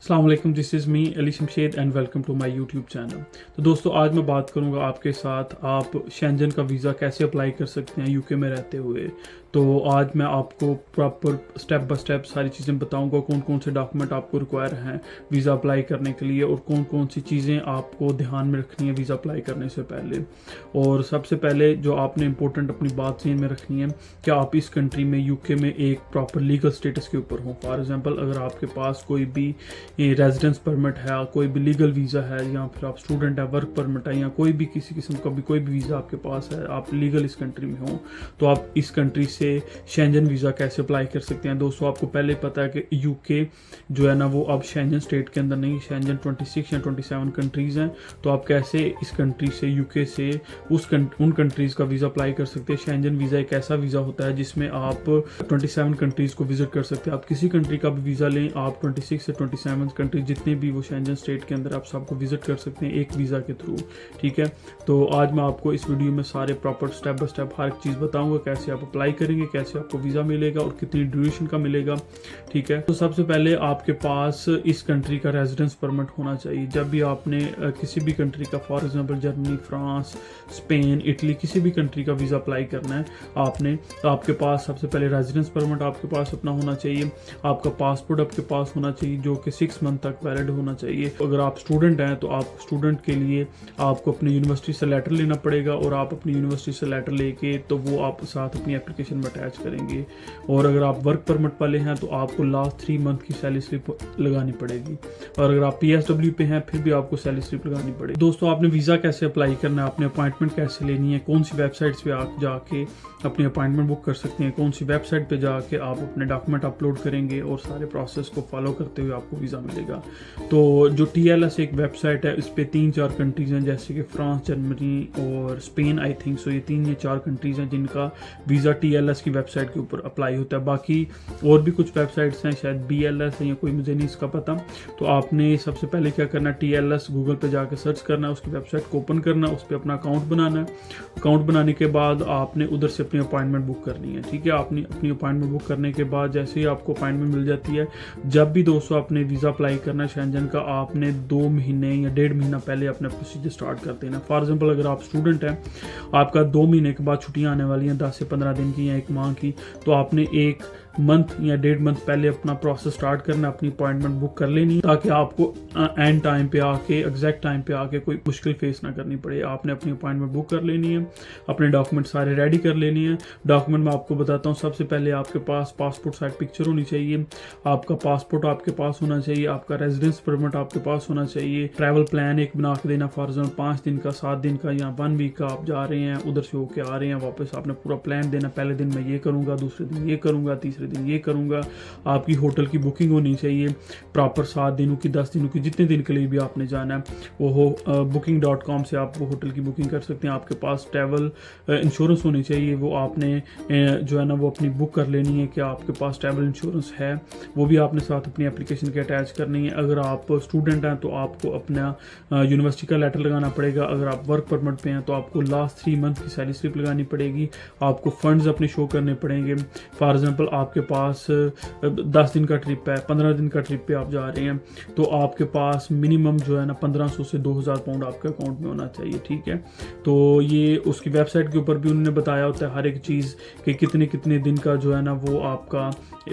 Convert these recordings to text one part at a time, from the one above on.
अस्सलाम वालेकुम, this is me Ali Shamshed and welcome to my YouTube channel. तो दोस्तों, आज मैं बात करूंगा आपके साथ आप शेंजन का वीज़ा कैसे अप्लाई कर सकते हैं यूके में रहते हुए। तो आज मैं आपको प्रॉपर स्टेप बाय स्टेप सारी चीज़ें बताऊंगा, कौन कौन से डॉक्यूमेंट आपको रिक्वायर हैं वीज़ा अप्लाई करने के लिए और कौन कौन सी चीज़ें आपको ध्यान में रखनी है वीज़ा अप्लाई करने से पहले। और सबसे पहले जो आपने इंपॉर्टेंट अपनी बात ध्यान में रखनी है कि आप इस कंट्री में यूके में एक प्रॉपर लीगल स्टेटस के ऊपर हों। फॉर एग्जांपल, अगर आपके पास कोई भी रेजिडेंस परमिट है, कोई भी लीगल वीज़ा है, या फिर आप स्टूडेंट है, वर्क परमिट है, या कोई भी किसी किस्म का भी कोई भी वीज़ा आपके पास है, आप लीगल इस कंट्री में हो, तो आप इस कंट्री से शेंजन वीज़ा कैसे अप्लाई कर सकते हैं। दोस्तों, आपको पहले पता है कि यूके जो है ना वो अब शेंजन स्टेट के अंदर नहीं, शेंजन 26 या 27 कंट्रीज़ हैं। तो आप कैसे इस कंट्री से यूके से उन कंट्रीज़ का वीज़ा अप्लाई कर सकते हैं। शेंजन वीज़ा एक ऐसा वीज़ा होता है जिसमें आप 27 कंट्रीज़ को विजिट कर सकते हैं। आप किसी कंट्री का भी वीज़ा लें, आप 26 से 27 कंट्री जितने भी वो शेंजन स्टेट के अंदर आप सबको विजिट कर सकते हैं एक वीज़ा के थ्रू। ठीक है, तो आज मैं आपको इस वीडियो में सारे प्रॉपर स्टेप बाय स्टेप हर एक चीज़ बताऊंगा, कैसे आप अप्लाई करेंगे, कैसे आपको वीज़ा मिलेगा और कितनी ड्यूरेशन का मिलेगा। ठीक है, तो सबसे पहले आपके पास इस कंट्री का रेजिडेंस परमिट होना चाहिए। जब भी आपने किसी भी कंट्री का, for example Germany, France, Spain, Italy, किसी भी कंट्री का वीज़ा अप्लाई करना है आपने, तो आपके पास सबसे पहले रेजिडेंस परमिट आपके पास अपना होना चाहिए। आपका पासपोर्ट आपके पास होना चाहिए जो कि 6 मंथ तक वैलिड होना चाहिए। अगर आप स्टूडेंट हैं तो आप स्टूडेंट के लिए आपको अपनी यूनिवर्सिटी से लेटर लेना पड़ेगा, और आप अपनी यूनिवर्सिटी से लेटर लेके तो वो आप साथ अपनी एप्लीकेशन में अटैच करेंगे। और अगर आप वर्क परमिट वाले हैं तो आपको लास्ट 3 मंथ की सैलरी स्लिप लगानी पड़ेगी, और अगर आप PSW पे हैं फिर भी आपको सैलरी स्लिप लगानी पड़ेगी। दोस्तों, आपने वीज़ा कैसे अप्लाई करना है, आपने अपॉइंटमेंट कैसे लेनी है, कौन सी वेबसाइट्स पे आप जाके अपनी अपॉइंटमेंट बुक कर सकते हैं, कौन सी वेबसाइट पे जाके आप अपने डॉक्यूमेंट अपलोड करेंगे, और सारे प्रोसेस को फॉलो करते हुए आपको वीज़ा मिलेगा। तो जो TLS एक वेबसाइट है, इस पर 3-4 कंट्रीज़ हैं, जैसे कि फ्रांस, जर्मनी और स्पेन, आई थिंक सो। ये 3 या 4 कंट्रीज़ हैं जिनका वीज़ा TLS की वेबसाइट के ऊपर अप्लाई होता है। बाकी और भी कुछ वेबसाइट्स हैं, शायद BLS है या कोई, मुझे नहीं इसका पता। तो आपने सबसे पहले क्या करना है, TLS गूगल पे जाकर सर्च करना है, उसकी वेबसाइट को ओपन करना है, उस पर अपना अकाउंट बनाना है। अकाउंट बनाने के बाद आपने उधर से अपनी अपॉइंटमेंट बुक करनी है। ठीक है, आपने अपनी अपॉइंटमेंट बुक करने के बाद जैसे ही आपको अपॉइंटमेंट मिल जाती है, जब भी दोस्तों आपने वीज़ा अप्लाई करना है शेंजन का, आपने 2 महीने या 1.5 महीना पहले अपना प्रोसीजर स्टार्ट कर देना। फॉर एग्जाम्पल, अगर आप स्टूडेंट हैं, आपका 2 महीने के बाद छुट्टियां आने वाली हैं, 10 से 15 दिन की या 1 माह की, तो आपने 1 मंथ या 1.5 मंथ पहले अपना प्रोसेस स्टार्ट करना, अपनी अपॉइंटमेंट बुक कर लेनी, ताकि आपको एंड टाइम पे आके, एग्जैक्ट टाइम पे आके कोई मुश्किल फेस ना करनी पड़े। आपने अपनी अपॉइंटमेंट बुक कर लेनी है, अपने डॉक्यूमेंट सारे रेडी कर लेनी है। डॉक्यूमेंट मैं आपको बताता हूँ। सबसे पहले आपके पास पासपोर्ट साइज पिक्चर होनी चाहिए, आपका पासपोर्ट आपके पास होना चाहिए, आपका रेजिडेंस परमिट आपके पास होना चाहिए, ट्रैवल प्लान एक बना के देना, फॉर एग्जाम्पल 5 दिन का, 7 दिन का या 1 वीक का आप जा रहे हैं, उधर से होके आ रहे हैं वापस, आपने पूरा प्लान देना। पहले दिन मैं ये करूँगा, दूसरे दिन ये करूँगा, तीसरे दिन ये करूँगा। आपकी होटल की बुकिंग होनी चाहिए प्रॉपर 7 दिनों की, 10 दिनों की, जितने दिन के लिए भी आपने जाना है वो हो। booking.com से आप वो होटल की बुकिंग कर सकते हैं। आपके पास ट्रैवल इंश्योरेंस होनी चाहिए, वो आपने जो है ना वो अपनी बुक कर लेनी है कि आपके पास ट्रैवल इंश्योरेंस है, वो भी आपने साथ अपनी एप्लीकेशन के अटैच करनी है। अगर आप स्टूडेंट हैं तो आपको अपना यूनिवर्सिटी का लेटर लगाना पड़ेगा। अगर आप वर्क परमिट पे हैं तो आपको लास्ट 3 मंथ की सैलरी स्लिप लगानी पड़ेगी। आपको फंड्स अपने शो करने पड़ेंगे। फॉर एग्जाम्पल, आपके पास 10 दिन का ट्रिप है, 15 दिन का ट्रिप पे आप जा रहे हैं, तो आपके पास मिनिमम जो है ना 1500 से 2000 पाउंड आपके अकाउंट में होना चाहिए। ठीक है, तो ये उसकी वेबसाइट के ऊपर भी उन्होंने बताया होता है हर एक चीज़ कि कितने कितने दिन का जो है ना वो आपका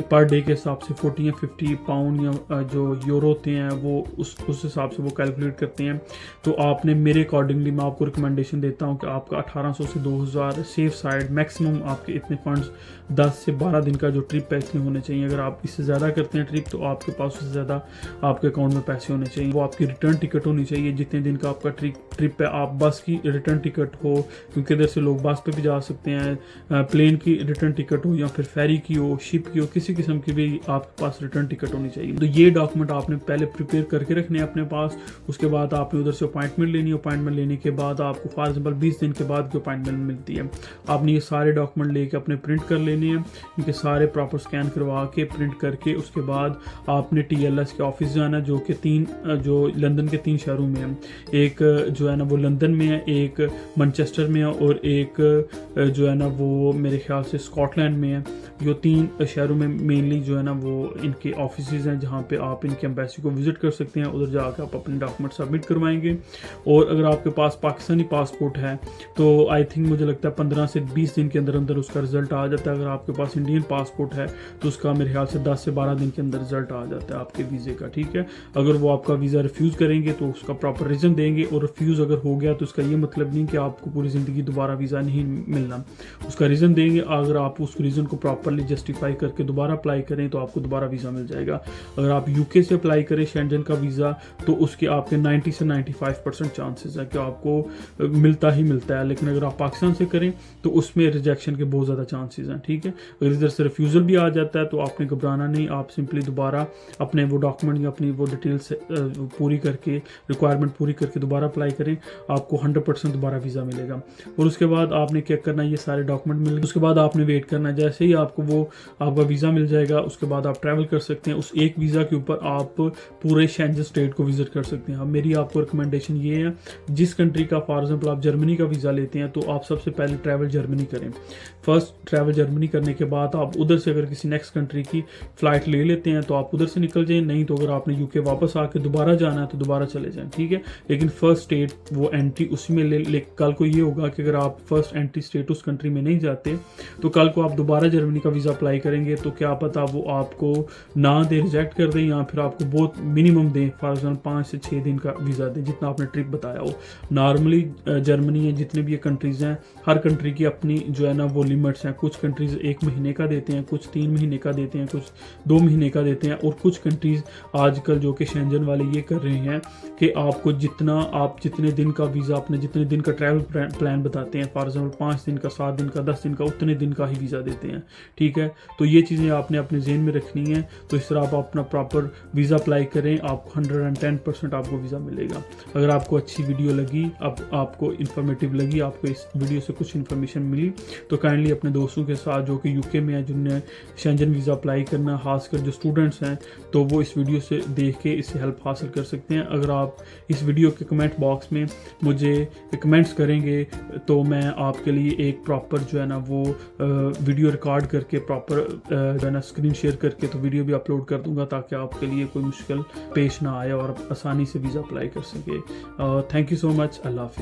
पर डे के हिसाब से 40 या 50 पाउंड या जो यूरो होते हैं वो उस हिसाब से वो कैलकुलेट करते हैं। तो आपने, मेरे अकॉर्डिंगली मैं आपको रिकमेंडेशन देता हूँ कि आपका 1800 से 2000 सेफ साइड, मैक्सिमम आपके इतने फंड्स 10 से 12 दिन का जो ट्रिप पैसे होने चाहिए। अगर आप इससे ज़्यादा करते हैं ट्रिप तो आपके पास उससे ज़्यादा आपके अकाउंट में पैसे होने चाहिए। वो आपकी रिटर्न टिकट होनी चाहिए, जितने दिन का आपका ट्रिप है। आप बस की रिटर्न टिकट हो, क्योंकि इधर से लोग बस पे भी जा सकते हैं, प्लेन की रिटर्न टिकट हो, या फिर फेरी की हो, शिप की हो, किसी किस्म की भी आपके पास रिटर्न टिकट होनी चाहिए। तो ये डॉक्यूमेंट आपने पहले प्रिपेयर करके रखने हैं अपने पास। उसके बाद आपने उधर से अपॉइंटमेंट लेनी है। अपॉइंटमेंट लेने के बाद आपको फॉर एग्जाम्पल 20 दिन के बाद की अपॉइंटमेंट मिलती है, आपने ये सारे डॉक्यूमेंट लेके अपने प्रिंट कर लेने हैं। इनके सारे प्रॉपर स्कैन करवा के प्रिंट करके उसके बाद आपने TLS के ऑफिस जाना, जो कि जो लंदन के 3 शहरों में है। एक जो है ना वो लंदन में है, एक मैनचेस्टर में है और एक जो है ना वो मेरे ख्याल से स्कॉटलैंड में है। जो 3 शहरों में मेनली जो है ना वो इनके ऑफिसेज हैं जहाँ पे आप इनके एम्बेसी को विज़िट कर सकते हैं। उधर जाकर आप अपने डॉक्यूमेंट सबमिट करवाएंगे। और अगर आपके पास पाकिस्तानी पासपोर्ट है तो आई थिंक मुझे लगता है 15 से 20 दिन के अंदर अंदर उसका रिजल्ट आ जाता है। अगर आपके पास इंडियन पासपोर्ट है तो उसका मेरे ख्याल से 10 से 12 दिन के अंदर रिजल्ट आ जाता है आपके वीज़े का, ठीक है। अगर वो आपका वीज़ा रिफ्यूज़ करेंगे तो उसका प्रॉपर रीज़न देंगे, और रिफ्यूज़ अगर हो गया तो उसका ये मतलब नहीं कि आपको पूरी ज़िंदगी दोबारा वीज़ा नहीं मिलना, उसका रीज़न देंगे। अगर आप उस रीज़न को प्रॉपरली जस्टिफाई करके दोबारा अप्लाई करें तो आपको दोबारा वीज़ा मिल जाएगा। अगर आप UK से अप्लाई करें शेंजन का वीज़ा तो उसके आपके 90 से 95% चांसेस है कि आपको मिलता ही मिलता है। लेकिन अगर आप पाकिस्तान से करें तो उसमें रिजेक्शन के बहुत ज़्यादा चांसेस हैं, ठीक है। अगर इधर से रिफ्यूज़ल भी आ जाता है तो आपने घबराना नहीं, आप सिंपली दोबारा अपने वो डॉक्यूमेंट या अपनी वो डिटेल्स पूरी करके, रिक्वायरमेंट पूरी करके दोबारा अप्लाई करें, आपको 100% दोबारा वीज़ा मिलेगा। और उसके बाद आपने क्या करना है, ये सारे डॉक्यूमेंट मिलेंगे, उसके बाद आपने वेट करना है। जैसे ही आपको वो आपका वीज़ा मिल जाएगा उसके बाद आप ट्रैवल कर सकते हैं। उस एक वीज़ा के ऊपर आप पूरे शेंजन स्टेट को विजिट कर सकते हैं। अब मेरी आपको रिकमेंडेशन ये है, जिस कंट्री का फॉर एग्जांपल आप जर्मनी का वीज़ा लेते हैं तो आप सबसे पहले ट्रैवल जर्मनी करें। फर्स्ट ट्रैवल जर्मनी करने के बाद आप उधर से अगर किसी नेक्स्ट कंट्री की फ़्लाइट ले लेते हैं तो आप उधर से निकल जाएं, नहीं तो अगर आपने UK वापस आके दोबारा जाना है तो दोबारा चले जाएं, ठीक है। लेकिन फर्स्ट स्टेट वो एंट्री उसी में ले कल को ये होगा कि अगर आप फर्स्ट एंट्री स्टेट उस कंट्री में नहीं जाते तो कल को आप दोबारा जर्मनी का वीज़ा अप्लाई करेंगे तो क्या पता वो आपको ना दे, रिजेक्ट कर दें, या फिर आपको बहुत मिनिमम दें, फॉर एग्जाम्पल 5 से 6 दिन का वीज़ा दें जितना आपने ट्रिप बताया हो। नॉर्मली जर्मनी है, जितने भी ये कंट्रीज़ हैं, हर कंट्री की अपनी जो है ना वो लिमिट्स हैं। कुछ कंट्रीज़ 1 महीने का देते हैं, कुछ 3 महीने का देते हैं, कुछ 2 महीने का देते हैं, और कुछ कंट्रीज़ आजकल जो कि शेंजन वाले ये कर रहे हैं कि आपको जितने दिन का वीज़ा, अपने जितने दिन का ट्रैवल प्लान बताते हैं, फॉर एग्जाम्पल 5 दिन का, 7 दिन का, 10 दिन का, उतने दिन का ही वीज़ा देते हैं, ठीक है। तो ये चीज़ें आपने अपने ज़हन में रखनी है। तो इस तरह आप अपना प्रॉपर वीज़ा अप्लाई करें, आपको 110% आपको वीज़ा मिलेगा। अगर आपको अच्छी वीडियो लगी, आपको इन्फॉर्मेटिव लगी, आपको इस वीडियो से कुछ इन्फॉर्मेशन मिली तो काइंडली अपने दोस्तों के साथ जो कि UK में है, जिन्हें शेंजन वीज़ा अप्लाई करना, खासकर जो स्टूडेंट्स हैं, तो वो इस वीडियो से देख के इससे हेल्प हासिल कर सकते हैं। अगर आप इस वीडियो के कमेंट बॉक्स में मुझे कमेंट्स करेंगे तो मैं आपके लिए एक प्रॉपर जो है ना वो वीडियो रिकॉर्ड करके प्रॉपर जो है ना स्क्रीन शेयर करके तो वीडियो भी अपलोड कर दूंगा, ताकि आपके लिए कोई मुश्किल पेश ना आए और आप आसानी से वीज़ा अप्लाई कर सके। Thank you so much. अल्लाह हाफिज़।